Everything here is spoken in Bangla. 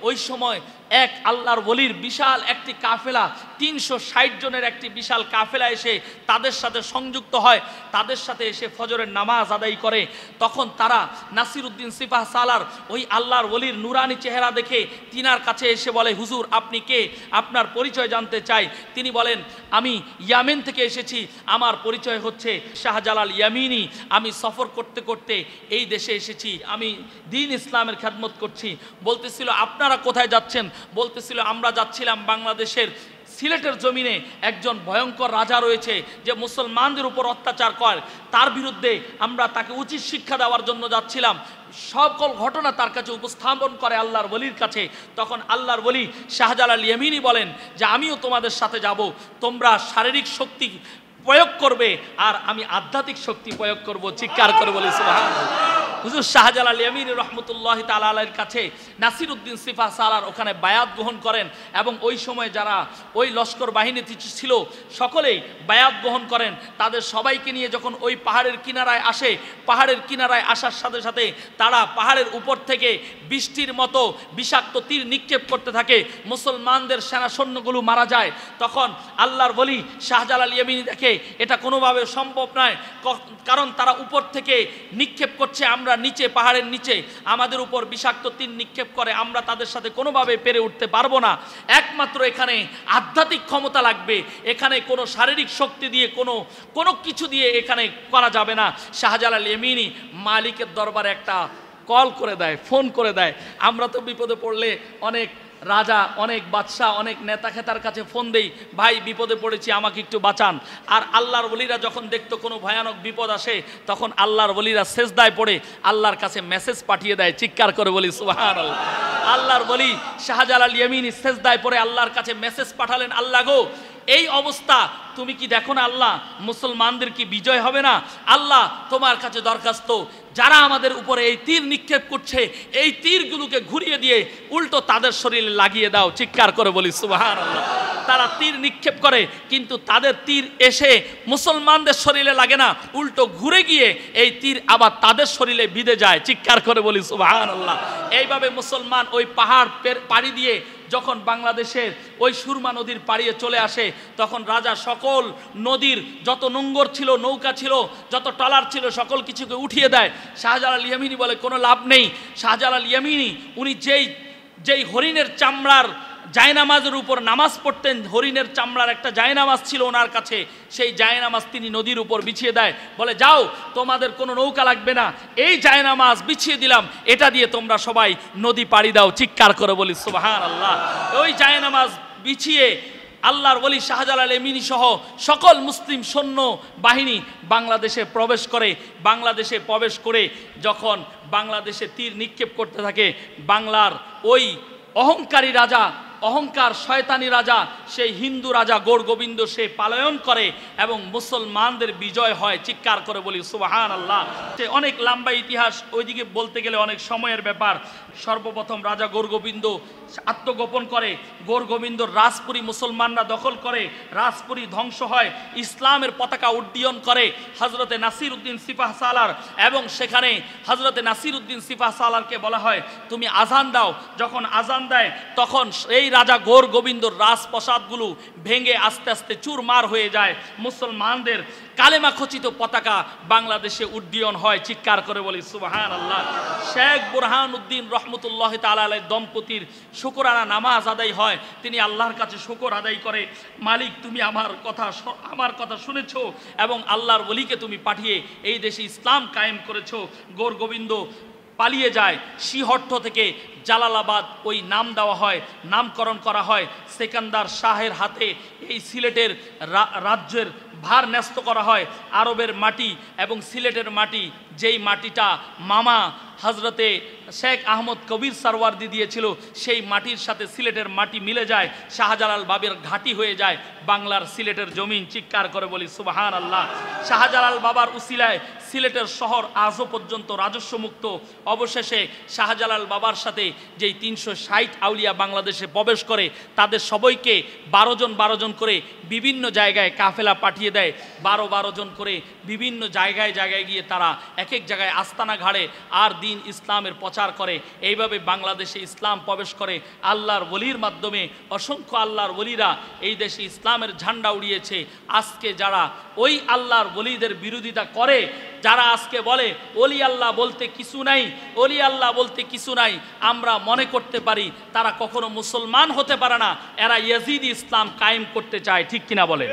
ওই সময় এক আল্লাহর ওলির বিশাল একটি কাফেলা ৩৬০ জনের একটি বিশাল কাফেলা এসে তাদের সাথে সংযুক্ত হয়, তাদের সাথে এসে ফজরের নামাজ আদায় করে। তখন তারা নাসিরউদ্দিন সিপাহ সালার ওই আল্লাহর ওলির নুরানি চেহারা দেখে তিনার কাছে এসে বলে, হুজুর আপনি কে, আপনার পরিচয় জানতে চাই। তিনি বলেন, আমি ইয়ামেন থেকে এসেছি, আমার পরিচয় হচ্ছে শাহজালাল ইয়ামিনী, আমি সফর করতে করতে এই দেশে এসেছি, আমি দ্বীন ইসলামের খেদমত করছি। বলতেছিল আপনারা কোথায় যাচ্ছেন? বলতেছিল আমরা যাচ্ছিলাম বাংলাদেশের সিলেটের জমিনে একজন ভয়ঙ্কর রাজা রয়েছে যে মুসলমানদের উপর অত্যাচার করে, তার বিরুদ্ধে আমরা তাকে উচিত শিক্ষা দেওয়ার জন্য যাচ্ছিলাম। সকল ঘটনা তার কাছে উপস্থাপন করে আল্লাহর ওলির কাছে। তখন আল্লাহর ওলি শাহজালাল ইয়ামিনী বলেন যে আমিও তোমাদের সাথে যাব, তোমরা শারীরিক শক্তি প্রয়োগ করবে আর আমি আধ্যাত্মিক শক্তি প্রয়োগ করব। চিৎকার করে বলি সুবহানাল্লাহ। হুজুর শাহজালাল ইয়ামিনী রহমতুল্লাহি তাআলা আলাইহির কাছে নাসিরউদ্দিন সিপাহ সালার ওখানে বায়াত গ্রহণ করেন এবং ওই সময় যারা ওই লস্কর বাহিনীতে ছিল সকলেই বায়াত গ্রহণ করেন। তাদের সবাইকে নিয়ে যখন ওই পাহাড়ের কিনারায় আসে, পাহাড়ের কিনারায় আসার সাথে সাথে তারা পাহাড়ের উপর থেকে বৃষ্টির মতো বিষাক্ত তীর নিক্ষেপ করতে থাকে, মুসলমানদের সেনা সৈন্যগুলো মারা যায়। তখন আল্লাহর ওলি শাহজালাল ইয়ামিনী দেখে এটা কোনোভাবে সম্ভব নয়, কারণ তারা উপর থেকে নিক্ষেপ করছে, আমরা নিচে পাহাড়ের নিচে আমাদের উপর বিষাক্ত তীর নিক্ষেপ করে, আমরা তাদের সাথে কোনোভাবে পেরে উঠতে পারবো না। একমাত্র এখানে আধ্যাত্মিক ক্ষমতা লাগবে, এখানে কোনো শারীরিক শক্তি দিয়ে কোনো কিছু দিয়ে এখানে করা যাবে না। শাহজালাল ইয়ামিনী মালিকের দরবারে একটা কল করে দেয়, ফোন করে দেয়। আমরা তো বিপদে পড়লে অনেক রাজা, অনেক বাদশাহ, অনেক নেতা খেতার কাছে ফোন দেই, ভাই বিপদে পড়েছি আমাকে একটু বাঁচান। আর আল্লাহর ওলিরা যখন দেখতো কোনো ভয়ানক বিপদ আসে তখন আল্লাহর ওলিরা সেজদায় পড়ে আল্লাহর কাছে মেসেজ পাঠিয়ে দেয়। চিৎকার করে বলি সুবহানাল্লাহ। আল্লাহর ওলি শাহজালাল ইয়ামিনী সেজদায় পড়ে আল্লাহর কাছে মেসেজ পাঠালেন, আল্লাহ গো এই অবস্থা তুমি কি দেখো না আল্লাহ, মুসলমানদের কি বিজয় হবে না? আল্লাহ তোমার কাছে দরখাস্ত, যারা আমাদের উপরে এই তীর নিক্ষেপ করছে এই তীরগুলোকে ঘুরিয়ে দিয়ে উল্টো তাদের শরীরে লাগিয়ে দাও। চিৎকার করে বলি সুবহানাল্লাহ। তারা তীর নিক্ষেপ করে কিন্তু তাদের তীর এসে মুসলমানদের শরীরে লাগে না, উল্টো ঘুরে গিয়ে এই তীর আবার তাদের শরীরে বিঁধে যায়। চিৎকার করে বলি সুবহানাল্লাহ। এইভাবে মুসলমান ওই পাহাড় পাড়ি দিয়ে যখন বাংলাদেশের ওই সুরমা নদীর পাড়িয়ে চলে আসে তখন রাজা সকল নদীর যত নোঙ্গর ছিল, নৌকা ছিল, যত ট্রলার ছিল সকল কিছুকে উঠিয়ে দেয়। শাহজালাল ইয়ামিনী বলে কোনো লাভ নেই। শাহজালাল ইয়ামিনী উনি যেই হরিণের চামড়ার জায়নামাজের উপর নামাজ পড়তেন, হরিণের চামড়ার একটা জায়নামাজ ছিল ওনার কাছে, সেই জায়নামাজ তিনি নদীর উপর বিছিয়ে দেয়, বলে যাও তোমাদের কোনো নৌকা লাগবে না, এই জায়নামাজ বিছিয়ে দিলাম, এটা দিয়ে তোমরা সবাই নদী পাড়ি দাও। চিৎকার করে বলি সুবহানাল্লাহ। ওই জায়নামাজ বিছিয়ে আল্লাহর ওলি শাহজালাল ইয়ামিনী সহ সকল মুসলিম সৈন্য বাহিনী বাংলাদেশে প্রবেশ করে। বাংলাদেশে প্রবেশ করে যখন বাংলাদেশে তীর নিক্ষেপ করতে থাকে, বাংলার ওই অহংকারী রাজা, অহংকার শয়তানি রাজা, সেই হিন্দু রাজা গৌর গোবিন্দ সে পালায়ন করে এবং মুসলমানদের বিজয় হয়। চিৎকার করে বলি সুবহানাল্লাহ। অনেক লম্বা ইতিহাস, ওইদিকে বলতে গেলে অনেক সময়ের ব্যাপার। সর্বপ্রথম রাজা গৌর গোবিন্দ আত্মগোপন করে, গৌর গোবিন্দর রাজপুরী মুসলমানরা দখল করে, রাজপুরী ধ্বংস হয়, ইসলামের পতাকা উড্ডীয়ন করে হজরতে নাসিরউদ্দিন সিপাহ সালার, এবং সেখানে হজরতে নাসিরউদ্দিন সিপাহ সালারকে বলা হয় তুমি আজান দাও। যখন আজান দেয় তখন এই রাজা গৌর গোবিন্দর রাজপ্রাসাদগুলো ভেঙে আস্তে আস্তে চুরমার হয়ে যায়, মুসলমানদের কালেমা খচিত পতাকা বাংলাদেশে উড্ডীয়ন হয়। চিৎকার করে বলি সুবহানাল্লাহ। শেখ বুরহানুদ্দিন রহমতুল্লাহ তাআলা আলাইহি দম্পতির শুকরানা নামাজ আদায় হয়, তিনি আল্লাহর কাছে শুকর আদায় করে, মালিক তুমি আমার কথা শুনেছো এবং আল্লাহর ওলিকে তুমি পাঠিয়ে এই দেশে ইসলাম কায়েম করেছো। গৌর গোবিন্দ পালিয়ে যায়, শ্রীহট্ট থেকে জালালাবাদ ওই নাম দেওয়া হয়, নামকরণ করা হয়। সেকান্দার শাহের হাতে এই সিলেটের রাজ্যের ভার ন্যস্ত করা হয়। আরবের মাটি এবং সিলেটের মাটি, যেই মাটিটা মামা হজরতে শেখ আহমদ কবির সারওয়ার্দি দিয়েছিল, সেই মাটির সাথে সিলেটের মাটি মিলে যায়, শাহজালাল বাবার ঘাঁটি হয়ে যায় বাংলার সিলেটের জমিন। চিৎকার করে বলি সুবহানাল্লাহ। শাহজালাল বাবার উসিলায় সিলেটের শহর আজও পর্যন্ত রাজস্ব মুক্ত। অবশেষে শাহজালাল বাবার সাথে যেই 360 আউলিয়া বাংলাদেশে প্রবেশ করে তাদের সবাইকে 12 জন করে বিভিন্ন জায়গায় কাফেলা পাঠিয়ে দেয়। 12 জন করে বিভিন্ন জায়গায় জায়গায় গিয়ে তারা এক এক জায়গায় আস্তানা ঘাড়ে আর দিন ইসলামের প্রচার করে। এইভাবে বাংলাদেশে ইসলাম প্রবেশ করে আল্লাহর ওলির মাধ্যমে। অসংখ্য আল্লাহর ওলিরা এই দেশে ইসলামের ঝান্ডা উড়িয়েছে। আজকে যারা ওই আল্লাহর ওলিদের বিরোধিতা করে, যারা আজকে বলে ওলি আল্লাহ বলতে কিছু নাই, ওলি আল্লাহ বলতে কিছু নাই, আমরা মনে করতে পারি তারা কখনো মুসলমান হতে পারে না, এরা ইয়াজিদি ইসলাম কায়েম করতে চায়। ঠিক কিনা বলে?